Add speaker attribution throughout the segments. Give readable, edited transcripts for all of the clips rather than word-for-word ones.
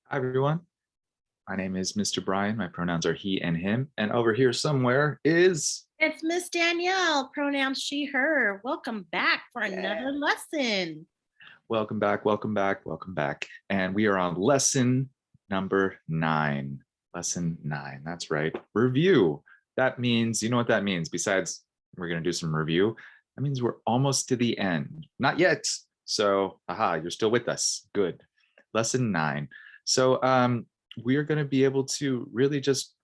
Speaker 1: Hi, everyone. My name is Mr. Bryan. My pronouns are he and him. And over here somewhere is.
Speaker 2: It's Miss Danielle, pronouns she, her. Welcome back for
Speaker 1: Yeah.
Speaker 2: another lesson.
Speaker 1: Welcome back, welcome back, welcome back. And we are on lesson number 9. Lesson 9. That's right. Review. That means, you know what that means? Besides, we're going to do some review. That means we're almost to the end. Not yet. So, you're still with us. Good. Lesson 9. So, we are going to be able to really just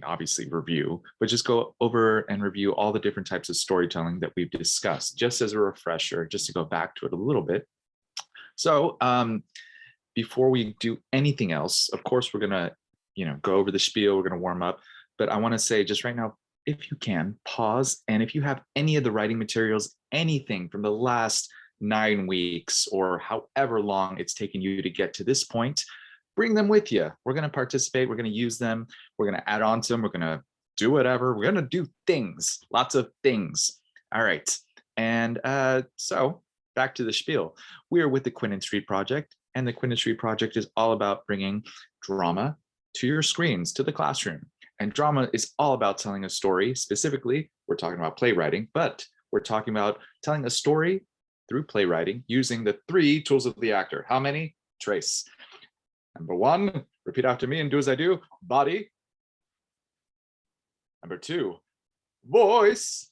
Speaker 1: obviously review, but just go over and review all the different types of storytelling that we've discussed, just as a refresher, just to go back to it a little bit. So before we do anything else, of course, we're going to, go over the spiel, we're going to warm up. But I want to say just right now, if you can, pause. And if you have any of the writing materials, anything from the last 9 weeks or however long it's taken you to get to this point, bring them with you. We're going to participate. We're going to use them. We're going to add on to them. We're going to do whatever. We're going to do things, lots of things. All right. And so back to the spiel. We are with the Quinn and Street Project, and the Quinn and Street Project is all about bringing drama to your screens, to the classroom. And drama is all about telling a story. Specifically, we're talking about playwriting, but we're talking about telling a story through playwriting using the 3 tools of the actor. How many? Trace. Number 1, repeat after me and do as I do, body. Number 2, voice.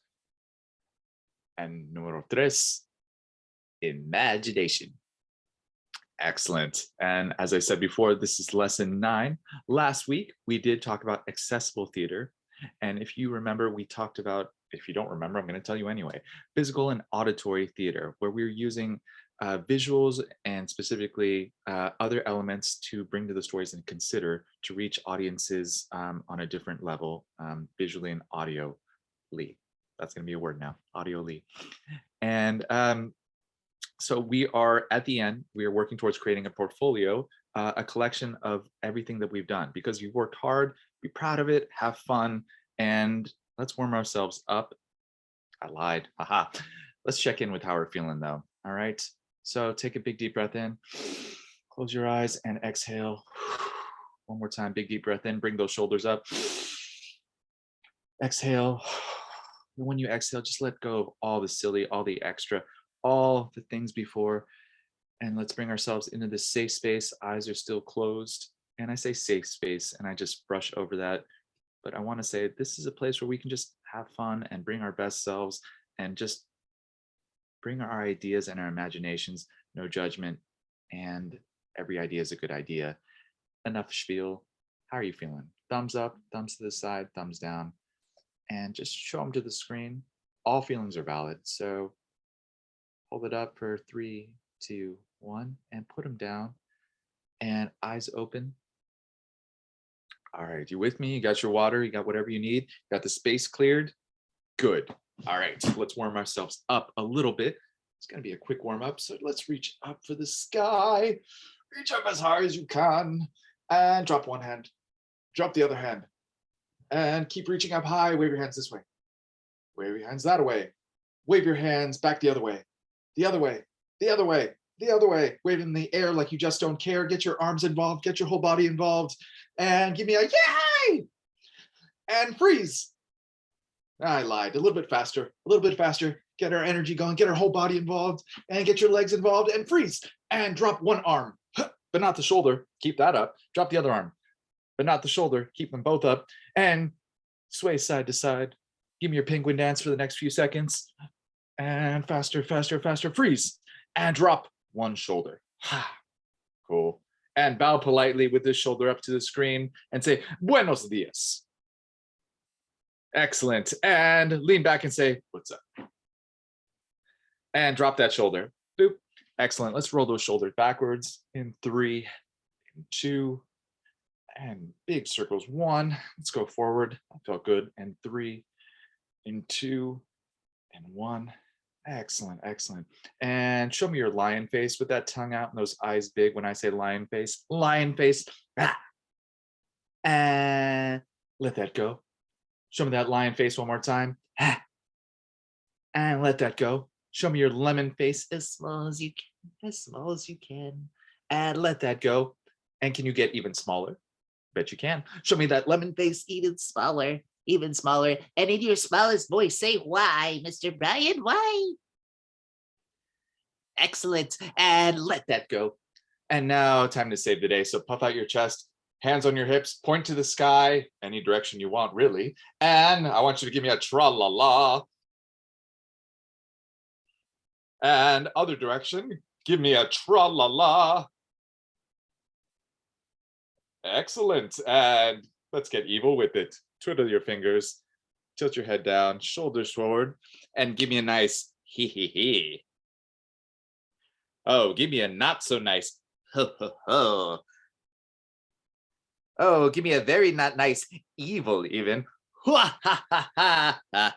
Speaker 1: And numero 3, imagination. Excellent. And as I said before, this is lesson 9. Last week, we did talk about accessible theater. And if you remember, we talked about, if you don't remember, I'm going to tell you anyway, physical and auditory theater, where we're using visuals and specifically other elements to bring to the stories and consider to reach audiences on a different level, visually and audioly. That's going to be a word now, audioly. And so we are at the end, we are working towards creating a portfolio, a collection of everything that we've done, because you've worked hard, be proud of it, have fun, and let's warm ourselves up. I lied, haha. Let's check in with how we're feeling though, all right? So take a big deep breath in, close your eyes and exhale. One more time, big deep breath in, bring those shoulders up. Exhale. And when you exhale, just let go of all the silly, all the extra, all the things before, and let's bring ourselves into this safe space. Eyes are still closed, and I say safe space and I just brush over that, but I want to say this is a place where we can just have fun and bring our best selves and just bring our ideas and our imaginations, no judgment, and every idea is a good idea. Enough spiel. How are you feeling? Thumbs up, thumbs to the side, thumbs down, and just show them to the screen. All feelings are valid, so hold it up for 3, 2, 1, and put them down. And eyes open. All right, you with me? You got your water, you got whatever you need, you got the space cleared. Good. All right, let's warm ourselves up a little bit. It's going to be a quick warm up, so let's reach up for the sky. Reach up as high as you can and drop one hand. Drop the other hand. And keep reaching up high. Wave your hands this way. Wave your hands that way. Wave your hands back the other way. The other way. The other way. The other way. Wave in the air like you just don't care. Get your arms involved. Get your whole body involved. And give me a yay! And freeze. I lied. A little bit faster. A little bit faster. Get our energy going. Get our whole body involved. And get your legs involved. And freeze. And drop one arm. But not the shoulder. Keep that up. Drop the other arm. But not the shoulder. Keep them both up. And sway side to side. Give me your penguin dance for the next few seconds. And faster, faster, faster. Freeze. And drop one shoulder. Cool. And bow politely with this shoulder up to the screen and say, Buenos dias. Excellent. And lean back and say, what's up? And drop that shoulder. Boop. Excellent. Let's roll those shoulders backwards in 3, in 2, and big circles. 1. Let's go forward. That felt good. And 3, in 2, and 1. Excellent, excellent. And show me your lion face with that tongue out and those eyes big when I say lion face. Lion face. Ah. And let that go. Show me that lion face one more time. Ah. And let that go. Show me your lemon face as small as you can, as small as you can. And let that go. And can you get even smaller? Bet you can. Show me that lemon face.
Speaker 3: Even smaller, even smaller. And in your smallest voice, say why, Mr. Bryan, why?
Speaker 1: Excellent. And let that go. And now time to save the day. So puff out your chest, hands on your hips, point to the sky, any direction you want, really. And I want you to give me a tra-la-la. And other direction, give me a tra-la-la. Excellent. And let's get evil with it. Twiddle your fingers, tilt your head down, shoulders forward, and give me a nice hee hee hee. Oh, give me a not so nice ho ho ho. Oh, give me a very not nice evil even. Ha ha ha ha ha.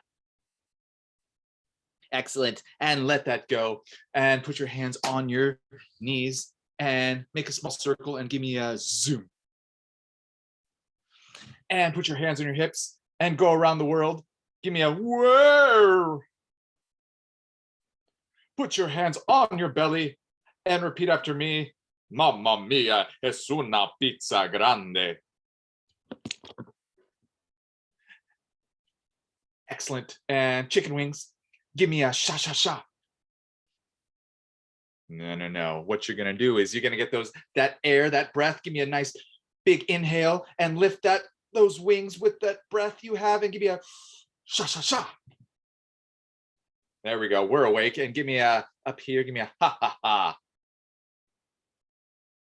Speaker 1: Excellent. And let that go. And put your hands on your knees and make a small circle and give me a zoom. And put your hands on your hips and go around the world. Give me a whir. Put your hands on your belly and repeat after me. Mamma mia, es una pizza grande. Excellent. And chicken wings. Give me a sha sha sha. No, no, no. What you're gonna do is you're gonna get that air, that breath. Give me a nice big inhale and lift those wings with that breath you have and give me a sha sha sha. There we go. We're awake. And give me a up here. Give me a ha ha ha.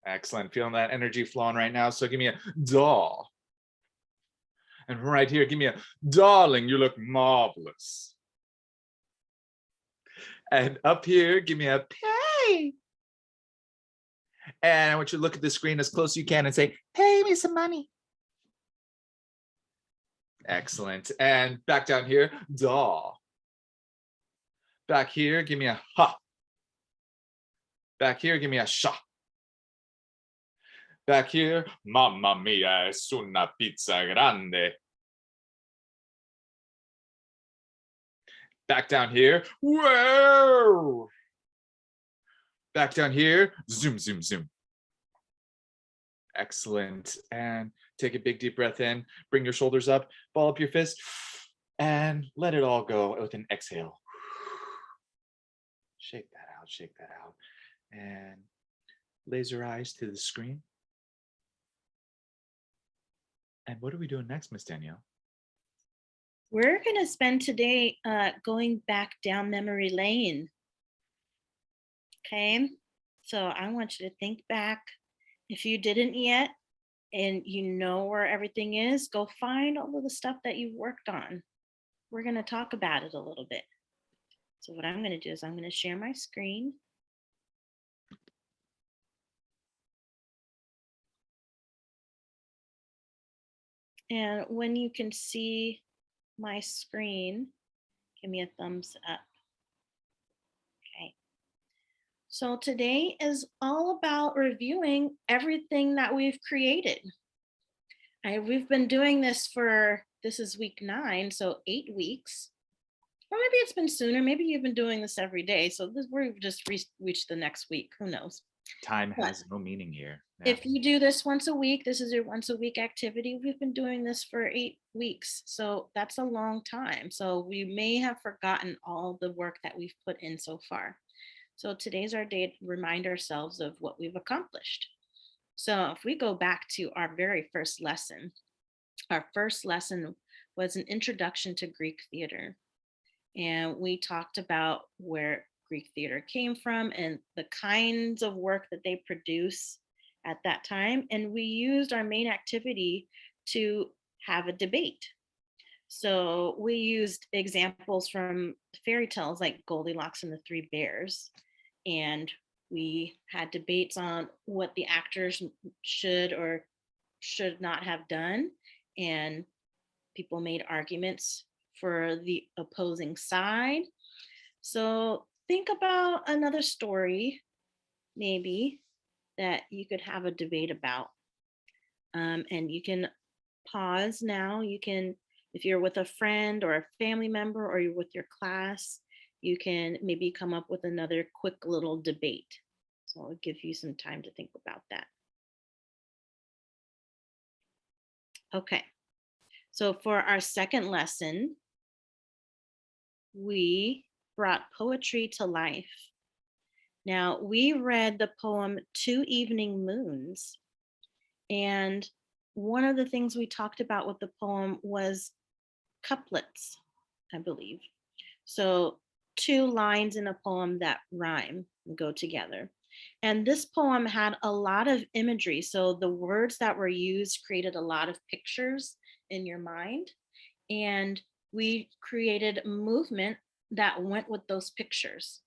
Speaker 1: Excellent. Feeling that energy flowing right now. So give me a daw. And right here, give me a darling. You look marvelous. And up here, give me a pay. And I want you to look at the screen as close as you can and say, pay me some money. Excellent. And back down here, daw. Back here, give me a ha. Back here, give me a sha. Back here, mamma mia, es una pizza grande. Back down here, whoa. Back down here, zoom, zoom, zoom. Excellent. And take a big deep breath in, bring your shoulders up, ball up your fist, and let it all go with an exhale. Shake that out, shake that out. And laser eyes to the screen. And what are we doing next, Miss Danielle?
Speaker 2: We're going to spend today going back down memory lane. Okay, so I want you to think back. If you didn't yet and you know where everything is, go find all of the stuff that you've worked on. We're going to talk about it a little bit. So what I'm going to do is I'm going to share my screen. And when you can see my screen, give me a thumbs up. Okay. So today is all about reviewing everything that we've created. We've been doing this this is week 9, so 8 weeks. Or maybe it's been sooner. Maybe you've been doing this every day. So we've just reached the next week. Who knows?
Speaker 1: Time has no meaning here.
Speaker 2: Yeah. If you do this once a week, this is your once a week activity. We've been doing this for 8 weeks. So that's a long time. So we may have forgotten all the work that we've put in so far. So today's our day to remind ourselves of what we've accomplished. So if we go back to our very first lesson, our first lesson was an introduction to Greek theater. And we talked about where Greek theater came from and the kinds of work that they produce at that time. And we used our main activity to have a debate. So we used examples from fairy tales like Goldilocks and the Three Bears. And we had debates on what the actors should or should not have done. And people made arguments for the opposing side. So think about another story, maybe, that you could have a debate about. And you can pause now. You can, if you're with a friend or a family member or you're with your class, you can maybe come up with another quick little debate. So I'll give you some time to think about that. Okay. So for our second lesson, we brought poetry to life. Now, we read the poem Two Evening Moons. And one of the things we talked about with the poem was couplets, I believe. So, two lines in a poem that rhyme and go together. And this poem had a lot of imagery. So, the words that were used created a lot of pictures in your mind. And we created movement that went with those pictures.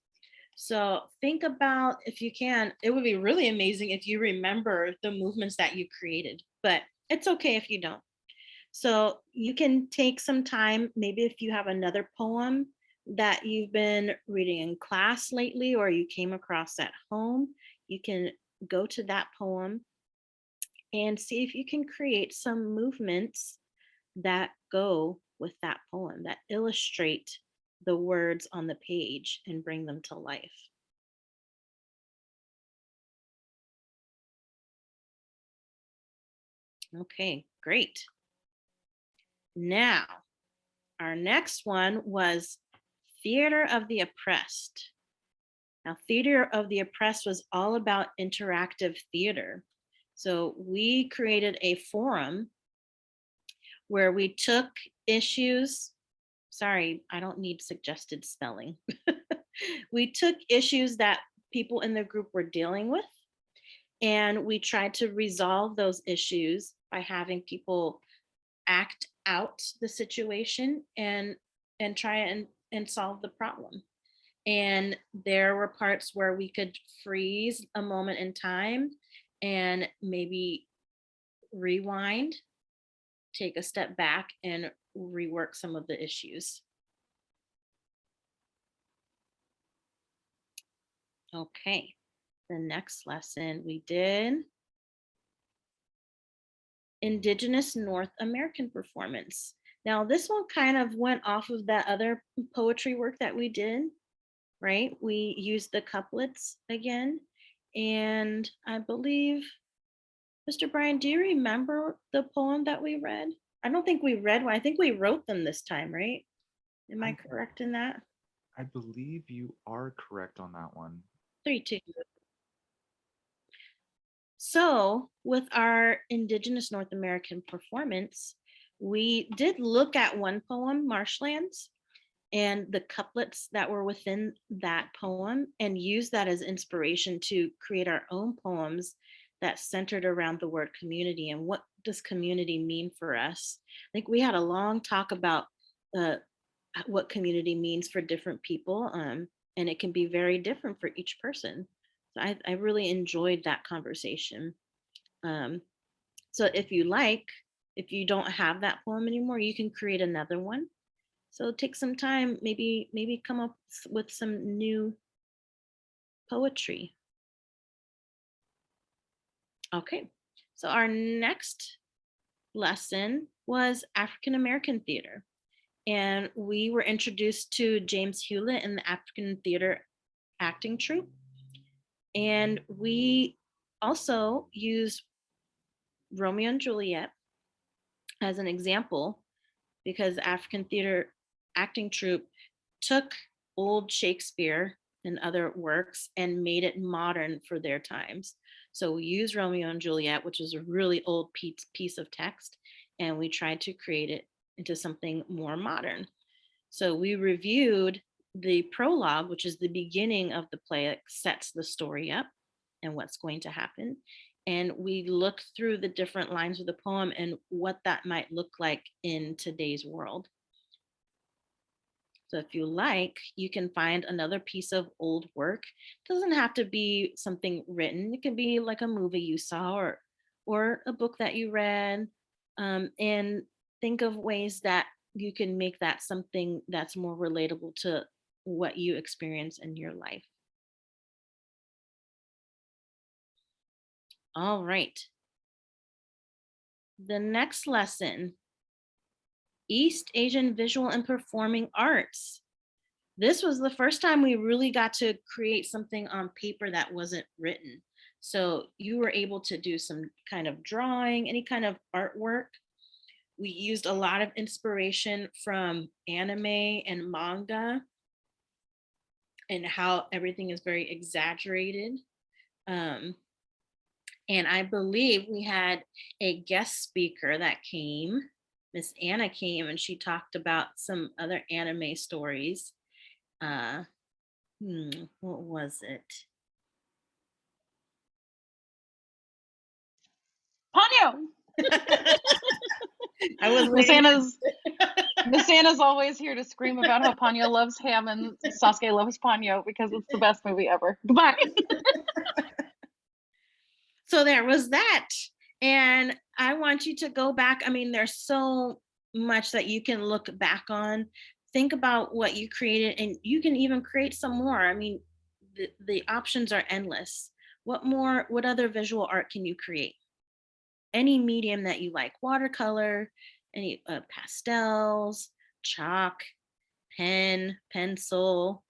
Speaker 2: So think about, if you can, it would be really amazing if you remember the movements that you created, but it's okay if you don't. So you can take some time, maybe if you have another poem that you've been reading in class lately or you came across at home, you can go to that poem and see if you can create some movements that go with that poem, that illustrate the words on the page and bring them to life. Okay, great. Now, our next one was Theater of the Oppressed. Now, Theater of the Oppressed was all about interactive theater. So we created a forum where we took issues. Sorry, I don't need suggested spelling. We took issues that people in the group were dealing with, and we tried to resolve those issues by having people act out the situation and try and solve the problem. And there were parts where we could freeze a moment in time and maybe rewind, take a step back and rework some of the issues. Okay, the next lesson we did Indigenous North American performance. Now, this one kind of went off of that other poetry work that we did, right? We used the couplets again. And I believe, Mr. Bryan, do you remember the poem that we read? I don't think we read one. I think we wrote them this time, right? Am I correct in that?
Speaker 1: I believe you are correct on that one.
Speaker 2: 3-2. So, with our Indigenous North American performance, we did look at one poem, Marshlands, and the couplets that were within that poem and use that as inspiration to create our own poems that centered around the word community and what does community mean for us. I think we had a long talk about uh, what community means for different people, and it can be very different for each person. So I really enjoyed that conversation. Um, so if you like, if you don't have that poem anymore, you can create another one. So take some time, maybe come up with some new poetry. Okay, so our next lesson was African American theater. And we were introduced to James Hewlett in the African theater acting troupe. And we also use Romeo and Juliet as an example because African theater acting troupe took old Shakespeare and other works and made it modern for their times. So we use Romeo and Juliet, which is a really old piece of text, and we tried to create it into something more modern. So we reviewed the prologue, which is the beginning of the play that sets the story up and what's going to happen. And we looked through the different lines of the poem and what that might look like in today's world. So if you like, you can find another piece of old work. It doesn't have to be something written. It can be like a movie you saw or a book that you read, and think of ways that you can make that something that's more relatable to what you experience in your life. All right. The next lesson, East Asian Visual and Performing Arts. This was the first time we really got to create something on paper that wasn't written. So you were able to do some kind of drawing, any kind of artwork, We used a lot of inspiration from anime and manga and how everything is very exaggerated. Um, and I believe we had a guest speaker that came. Miss Anna came and she talked about some other anime stories. Uh, what was it?
Speaker 4: Ponyo.
Speaker 2: I was
Speaker 4: Miss
Speaker 2: waiting.
Speaker 4: Anna's always here to scream about how Ponyo loves ham and Sasuke loves Ponyo because it's the best movie ever. Goodbye.
Speaker 2: So there was that. And I want you to go back. I mean, there's so much that you can look back on. Think about what you created, and you can even create some more. I mean, the options are endless. What other visual art can you create? Any medium that you like, watercolor, any pastels, chalk, pen, pencil,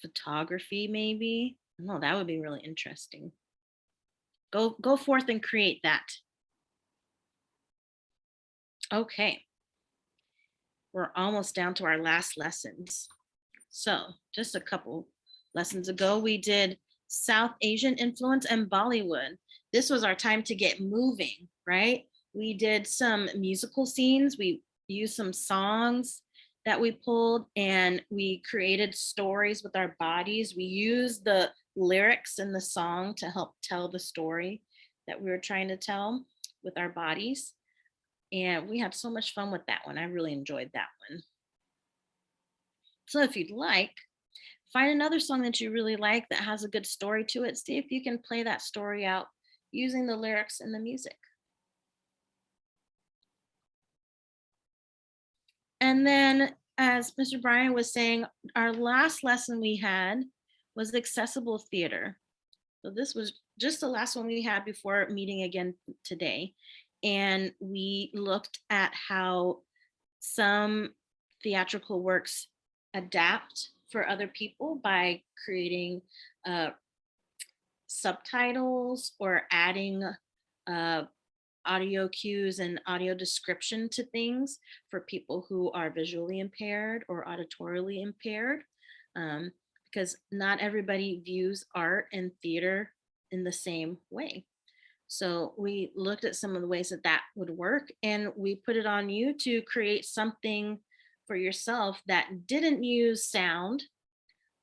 Speaker 2: photography, maybe. No, that would be really interesting. Go forth and create that. Okay. We're almost down to our last lessons. So just a couple lessons ago, we did South Asian influence and Bollywood. This was our time to get moving, right? We did some musical scenes. We used some songs that we pulled, and we created stories with our bodies. We used the lyrics in the song to help tell the story that we were trying to tell with our bodies. And we had so much fun with that one. I really enjoyed that one. So if you'd like, find another song that you really like that has a good story to it. See if you can play that story out using the lyrics and the music. And then, as Mr. Bryan was saying, our last lesson we had was accessible theater. So this was just the last one we had before meeting again today. And we looked at how some theatrical works adapt for other people by creating subtitles or adding audio cues and audio description to things for people who are visually impaired or auditorily impaired, because not everybody views art and theater in the same way. So we looked at some of the ways that that would work, and we put it on you to create something for yourself that didn't use sound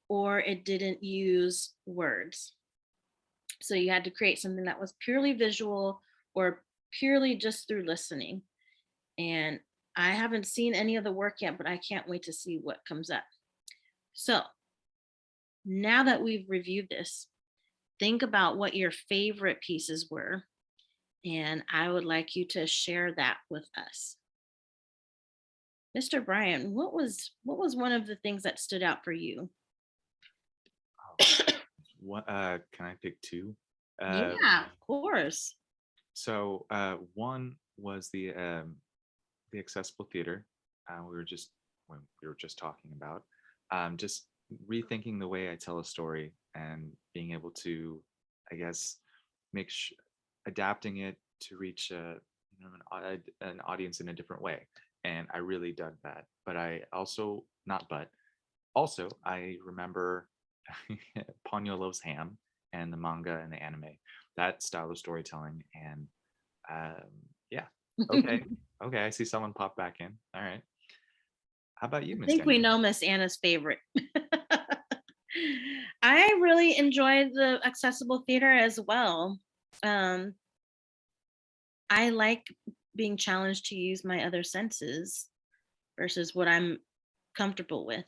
Speaker 2: or it didn't use words. So you had to create something that was purely visual or purely just through listening. And I haven't seen any of the work yet, but I can't wait to see what comes up. So now that we've reviewed this, think about what your favorite pieces were. And I would like you to share that with us. Mr. Bryan, what was one of the things that stood out for you?
Speaker 1: What can I pick two?
Speaker 2: Yeah, of course.
Speaker 1: So one was the accessible theater. We were just talking about just rethinking the way I tell a story and being able to, I guess, adapting it to reach an audience in a different way. And I really dug that. But I also I remember Ponyo loves ham and the manga and the anime, that style of storytelling. And yeah, okay, okay. I see someone pop back in. All right. How about you,
Speaker 2: I
Speaker 1: Miss
Speaker 2: think we
Speaker 1: Danielle?
Speaker 2: know Miss Anna's favorite. I really enjoyed the accessible theater as well. I like being challenged to use my other senses versus what I'm comfortable with.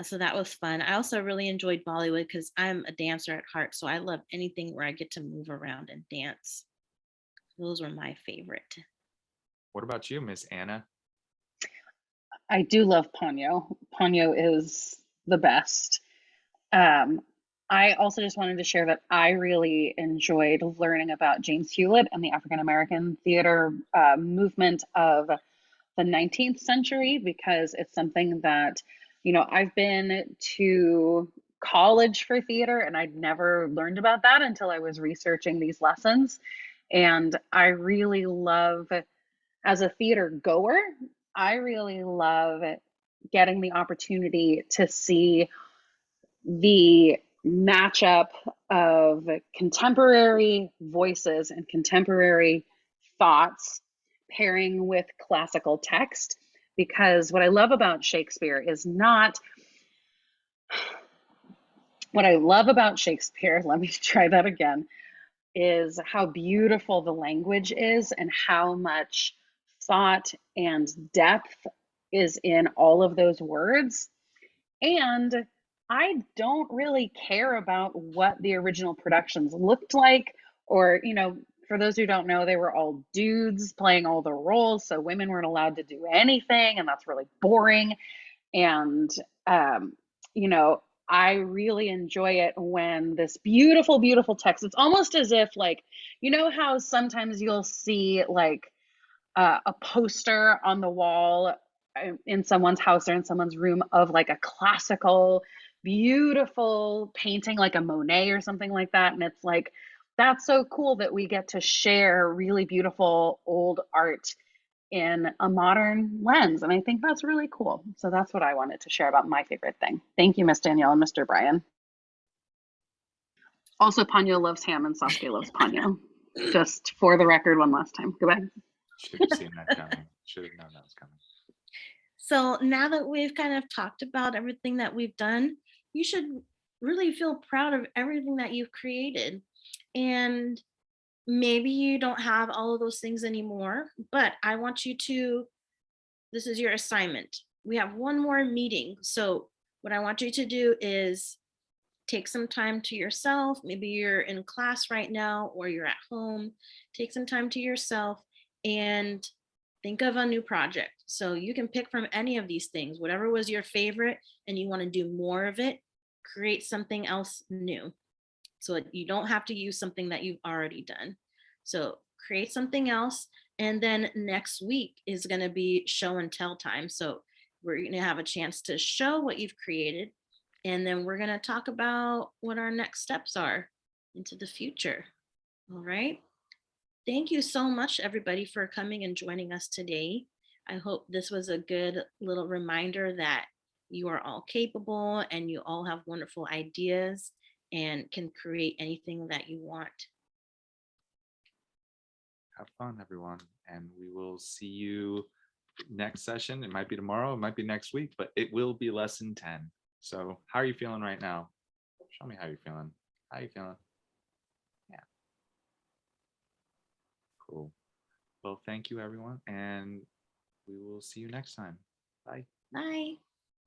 Speaker 2: So that was fun. I also really enjoyed Bollywood because I'm a dancer at heart. So I love anything where I get to move around and dance. Those were my favorite.
Speaker 1: What about you, Miss Anna?
Speaker 4: I do love Ponyo. Ponyo is the best. I also just wanted to share that I really enjoyed learning about James Hewlett and the African American theater movement of the 19th century, because it's something that, I've been to college for theater and I'd never learned about that until I was researching these lessons. And I really love as a theater goer, I really love getting the opportunity to see the matchup of contemporary voices and contemporary thoughts pairing with classical text. Because what I love about Shakespeare is not what I love about Shakespeare, let me try that again, is how beautiful the language is and how much thought and depth is in all of those words. And I don't really care about what the original productions looked like, or, for those who don't know, they were all dudes playing all the roles. So women weren't allowed to do anything, and that's really boring. And, um, you know, I really enjoy it when this beautiful, beautiful text, it's almost as if, like, how sometimes you'll see like a poster on the wall in someone's house or in someone's room of like a classical, beautiful painting, like a Monet or something like that. And it's like, that's so cool that we get to share really beautiful old art in a modern lens. And I think that's really cool. So that's what I wanted to share about my favorite thing. Thank you, Miss Danielle and Mr. Bryan. Also, Ponyo loves ham and Sasuke loves Ponyo. Just for the record, one last time. Goodbye.
Speaker 1: Should have seen that coming. Should have known that was coming.
Speaker 2: So now that we've kind of talked about everything that we've done, you should really feel proud of everything that you've created. And maybe you don't have all of those things anymore, but I want you to, this is your assignment. We have one more meeting. So what I want you to do is take some time to yourself. Maybe you're in class right now or you're at home. Take some time to yourself and think of a new project. So you can pick from any of these things, whatever was your favorite and you want to do more of it, create something else new. So that you don't have to use something that you've already done. So create something else. And then next week is going to be show and tell time. So we're going to have a chance to show what you've created. And then we're going to talk about what our next steps are into the future. All right. Thank you so much, everybody, for coming and joining us today. I hope this was a good little reminder that you are all capable and you all have wonderful ideas and can create anything that you want.
Speaker 1: Have fun, everyone. And we will see you next session. It might be tomorrow, it might be next week, but it will be lesson 10. So how are you feeling right now? Show me how you're feeling. How are you feeling? Yeah. Cool. Well, thank you, everyone. And we will see you next time. Bye.
Speaker 2: Bye.